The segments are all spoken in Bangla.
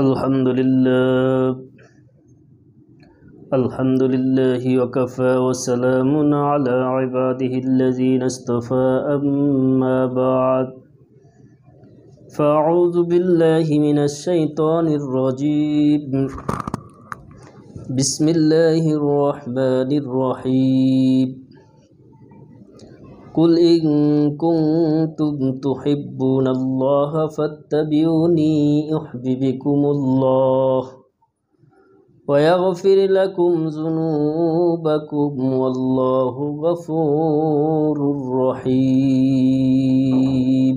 الحمد لله الحمد لله وكفى وسلام على عباده الذين اصطفى أما بعد فأعوذ بالله من الشيطان الرجيم بسم الله الرحمن الرحيم قل إن كنتم تحبون الله فاتبعوني يحببكم الله ويغفر لكم ذنوبكم والله غفور رحيم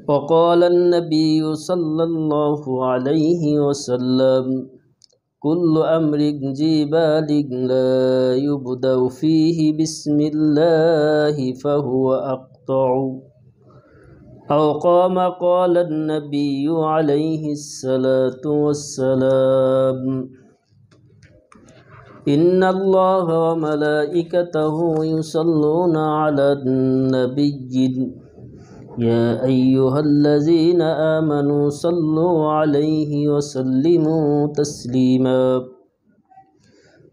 وقال النبي صلى الله عليه وسلم كل أمر جبال لا يبدأ فيه بسم الله فهو أقطع أو قال النبي عليه الصلاة والسلام إن الله وملائكته يصلون على النبي يا أيها الذين آمنوا صلوا عليه وسلموا تسليما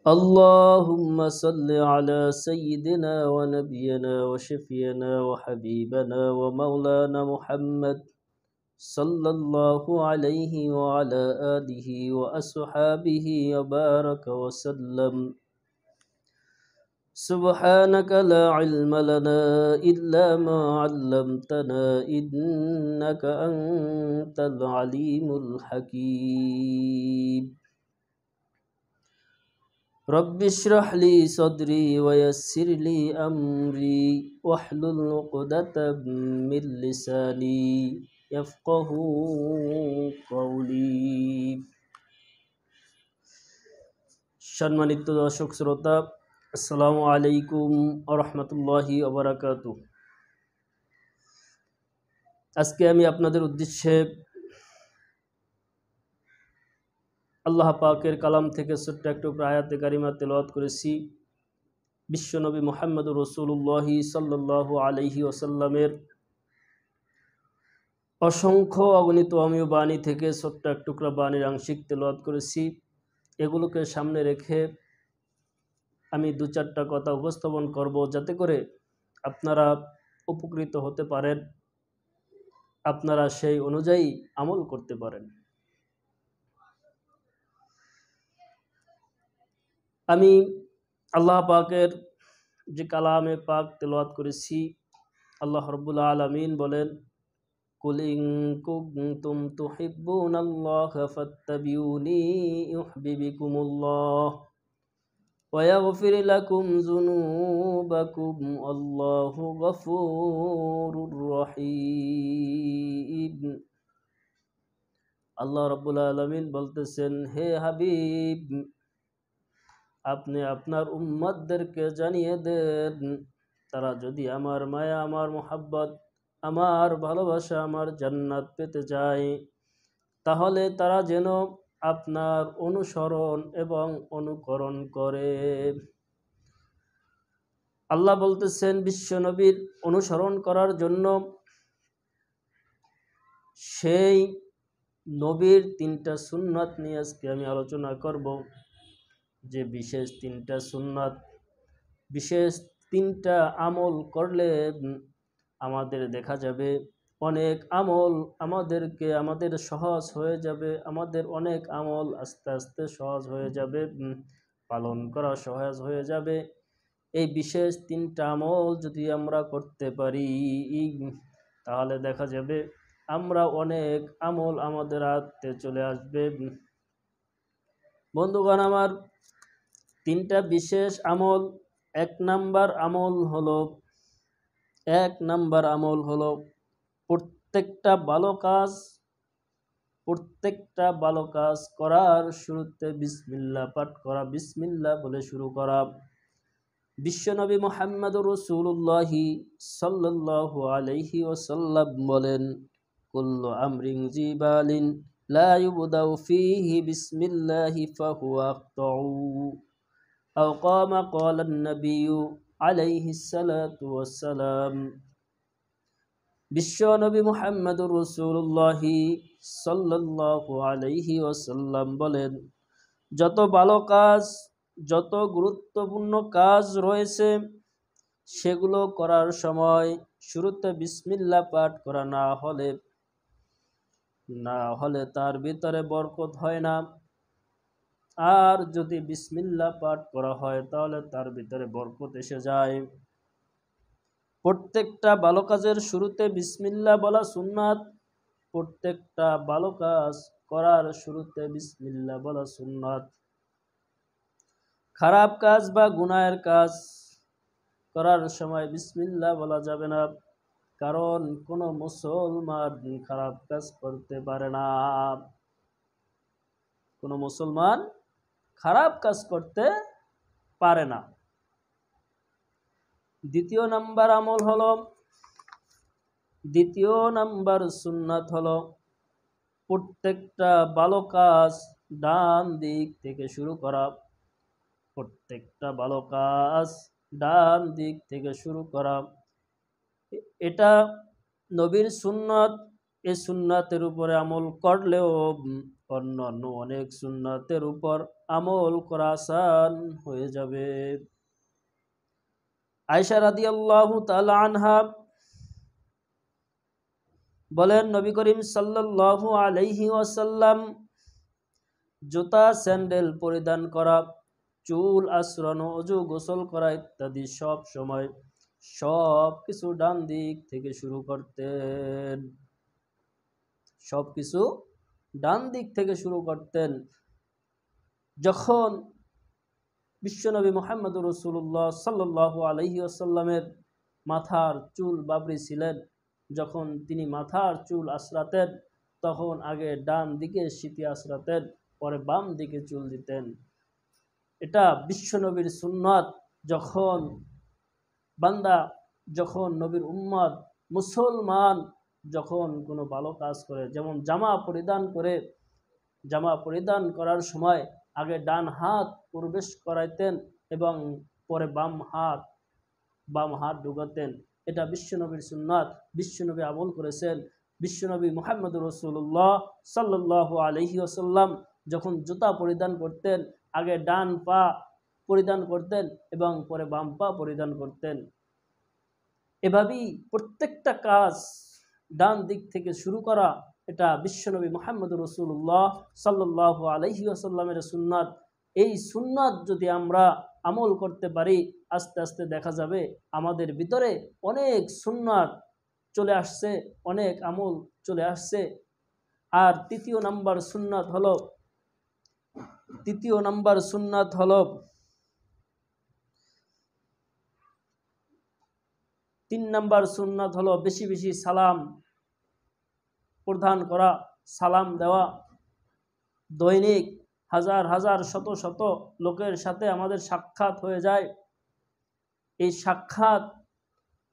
اللهم صل على سيدنا ونبينا وشفينا وحبيبنا ومولانا محمد صلى الله عليه وعلى آله وأصحابه وبارك وسلم سبحانك لا علم لنا إلا ما علمتنا إنك أنت العليم الحكيم رب اشرح لي صدري ويسر لي أمري واحلل عقدة من لساني يفقه قولي সম্মানিত দর্শক শ্রোতা আসসালামু আলাইকুম ওয়া রাহমাতুল্লাহি ওয়া বারাকাতুহু। আজকে আমি আপনাদের উদ্দেশ্যে আল্লাহ পাকের কালাম থেকে ছোট্ট একটু আয়াতে কারিমা তেলাওয়াত করেছি। বিশ্বনবী মুহাম্মদুর রাসূলুল্লাহ সাল্লাল্লাহু আলাইহি ওয়াসাল্লামের অসংখ্য অগণিত অমীয় বাণী থেকে ছোট্ট এক টুকরা বাণীর আংশিক তেলাওয়াত করেছি। এগুলোকে সামনে রেখে আমি দু চারটা কথা উপস্থাপন করব, যাতে করে আপনারা উপকৃত হতে পারেন, আপনারা সেই অনুযায়ী আমল করতে পারেন। আমি আল্লাহ পাকের যে কালামে পাক তেলাওয়াত করেছি, আল্লাহ রাব্বুল আলামিন বলেন কুল ইন কুনতুম তুহিব্বুনাল্লাহা ফাত্তাবিউনি ইউহিব্বুকুমুল্লাহ ওয়া ইয়াগফির লাকুম যুনুবাকুম আল্লাহু গফুরুর রহিম। আল্লাহ রাব্বুল আলামিন বলতেছেন, হে হাবিব, আপনি আপনার উম্মতদেরকে জানিয়ে দেন, তারা যদি আমার মায়া, আমার মোহাব্বত, আমার ভালোবাসা, আমার জান্নাত পেতে চায়, তাহলে তারা যেন আপনার অনুসরণ এবং অনুকরণ করে। আল্লাহ বলতেছেন বিশ্ব নবীর অনুসরণ করার জন্য সেই নবীর তিনটা সুন্নাত নিয়ে আজকে আমি আলোচনা করব। যে বিশেষ তিনটা সুন্নাত, বিশেষ তিনটা আমল করলে আমাদের দেখা যাবে অনেক আমল আমাদের সহজ হয়ে যাবে, আমাদের অনেক আমল আস্তে আস্তে সহজ হয়ে যাবে, পালন করা সহজ হয়ে যাবে। এই বিশেষ তিনটা আমল যদি আমরা করতে পারি, তাহলে দেখা যাবে আমরা অনেক আমল আমাদের হাতে চলে আসবে। বন্ধুগণ আমার, তিনটা বিশেষ আমল। এক নাম্বার আমল হলো প্রত্যেকটা ভালো কাজ করার শুরুতে বিসমিল্লাহ পাঠ করা, বিসমিল্লাহ বলে শুরু করা। বিশ্বনবী মুহাম্মদুর রাসূলুল্লাহ সাল্লাল্লাহু আলাইহি ওয়াসাল্লাম বলেন, কুল্লু আমরিন জিবালিন লা ইউবদাউ ফীহি বিসমিল্লাহি ফাহুয়া আখতাউ আও ক্বালা আন-নাবিয়্যু আলাইহিস সালাতু ওয়াস সালাম। বিশ্ব নবী মুহাম্মদুর রাসূলুল্লাহ সাল্লাল্লাহু আলাইহি ওয়াসাল্লাম বলেন, যত ভালো কাজ, যত গুরুত্বপূর্ণ কাজ রয়েছে সেগুলো করার সময় শুরুতে বিসমিল্লাহ পাঠ করা না হলে তার ভিতরে বরকত হয় না। আর যদি বিসমিল্লাহ পাঠ করা হয় তাহলে তার ভিতরে বরকত এসে যায়। প্রত্যেকটা ভালো কাজের শুরুতে বিসমিল্লাহ বলা সুন্নাত। প্রত্যেকটা ভালো কাজ করার শুরুতে বিসমিল্লাহ বলা সুন্নাত। খারাপ কাজ বা গুনাহের কাজ করার সময় বিসমিল্লাহ বলা যাবে না, কারণ কোনো মুসলমান খারাপ কাজ করতে পারে না। কোনো মুসলমান খারাপ কাজ করতে পারে না। দ্বিতীয় নাম্বার সুন্নাত হলো প্রত্যেকটা ভালো কাজ ডান দিক থেকে শুরু করা। প্রত্যেকটা ভালো কাজ ডান দিক থেকে শুরু করা, এটা নবীর সুন্নাত। এই সুন্নাতের উপরে আমল করলেও অন্যান্য অনেক সুন্নাতের উপর আমল করা আসান হয়ে যাবে। আয়েশা রাদিয়াল্লাহু তাআলা আনহা বলেন, নবী করিম সাল্লাল্লাহু আলাইহি ওয়াসাল্লাম জুতা, স্যান্ডেল পরিধান করা, চুল আঁচড়ানো, ওযু গোসল করা ইত্যাদি সব কিছু ডান দিক থেকে শুরু করতেন। সব কিছু ডান দিক থেকে শুরু করতেন। যখন বিশ্বনবী মুহাম্মদুর রাসূলুল্লাহ সাল্লাল্লাহু আলাইহি ওয়াসাল্লামের মাথার চুল বাবরি ছিলেন, যখন তিনি মাথার চুল আঁচড়াতেন তখন আগে ডান দিকে সিটি আঁচড়াতেন, পরে বাম দিকে চুল দিতেন। এটা বিশ্বনবীর সুন্নাত। যখন নবীর উম্মত মুসলমান যখন কোনো ভালো কাজ করে, যেমন জামা পরিধান করার সময় আগে ডান হাত প্রবেশ করাইতেন এবং পরে বাম হাত ঢুকাতেন। এটা বিশ্বনবীর সুন্নাত। বিশ্বনবী আমল করেছেন। বিশ্বনবী মুহাম্মদুর রাসূলুল্লাহ সাল্লাল্লাহু আলাইহি ওয়াসাল্লাম যখন জুতা পরিধান করতেন আগে ডান পা পরিধান করতেন এবং পরে বাম পা পরিধান করতেন। এভাবেই প্রত্যেকটা কাজ ডান দিক থেকে শুরু করা, এটা বিশ্বনবী মুহাম্মদুর রাসূলুল্লাহ সাল্লাল্লাহু আলাইহি ওয়াসাল্লামের সুন্নাত। এই সুন্নাত যদি আমরা আমল করতে পারি, আস্তে আস্তে দেখা যাবে আমাদের ভিতরে অনেক সুন্নাত চলে আসছে, অনেক আমল চলে আসছে। আর তৃতীয় নাম্বার সুন্নাত হলো 3 নাম্বার সুন্নাত হলো বেশি বেশি সালাম প্রদান করা, সালাম দেওয়া। দৈনিক হাজার হাজার শত শত লোকের সাথে আমাদের সাক্ষাৎ হয়ে যায়। এই সাক্ষাৎ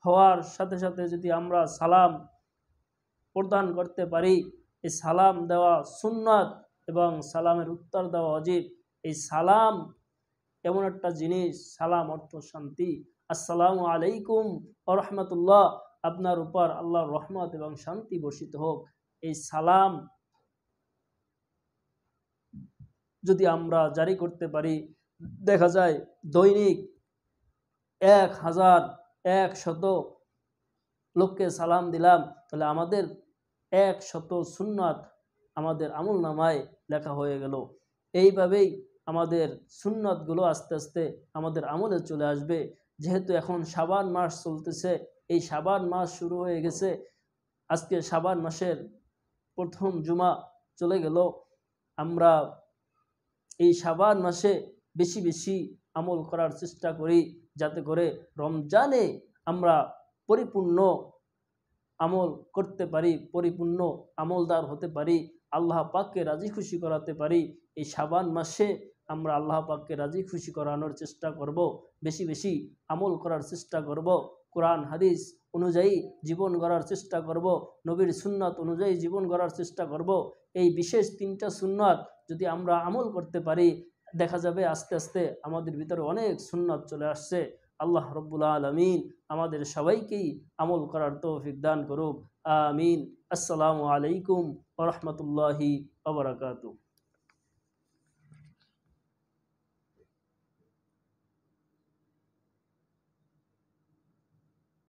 হওয়ার সাথে সাথে যদি আমরা সালাম প্রদান করতে পারি, এই সালাম দেওয়া সুন্নাত এবং সালামের উত্তর দেওয়া ওয়াজিব। এই সালাম এমন একটা জিনিস, সালাম অর্থ শান্তি। আসসালামু আলাইকুম ওয়া রাহমাতুল্লাহ, আপনার উপর আল্লাহর রহমত এবং শান্তি বর্ষিত হোক। এই সালাম যদি আমরা জারি করতে পারি, দেখা যায় দৈনিক 1100 লোককে সালাম দিলাম, তাহলে আমাদের 100 সুন্নাত আমাদের আমল নামায় লেখা হয়ে গেল। এইভাবেই আমাদের সুন্নাতগুলো আস্তে আস্তে আমাদের আমলে চলে আসবে। যেহেতু এখন শাবান মাস চলতেছে, এই শাবান মাস শুরু হয়ে গেছে, আজকে শাবান মাসের প্রথম জুমা চলে গেল। আমরা এই শাবান মাসে বেশি বেশি আমল করার চেষ্টা করি, যাতে করে রমজানে আমরা পরিপূর্ণ আমল করতে পারি, পরিপূর্ণ আমলদার হতে পারি, আল্লাহ পাককে রাজি খুশি করাতে পারি। এই শাবান মাসে আমরা আল্লাহ পাককে রাজি খুশি করানোর চেষ্টা করব, বেশি বেশি আমল করার চেষ্টা করব, কোরআন হাদিস অনুযায়ী জীবন গড়ার চেষ্টা করব, নবীর সুন্নাত অনুযায়ী জীবন গড়ার চেষ্টা করব। এই বিশেষ 3টা সুন্নাত যদি আমরা আমল করতে পারি, দেখা যাবে আস্তে আস্তে আমাদের ভিতরে অনেক সুন্নাত চলে আসছে। আল্লাহ রব্বুল আলামিন আমাদের সবাইকেই আমল করার তৌফিক দান করুক। আমিন। আসসালামু আলাইকুম ওয়া রাহমাতুল্লাহি ওয়া বারাকাতুহু।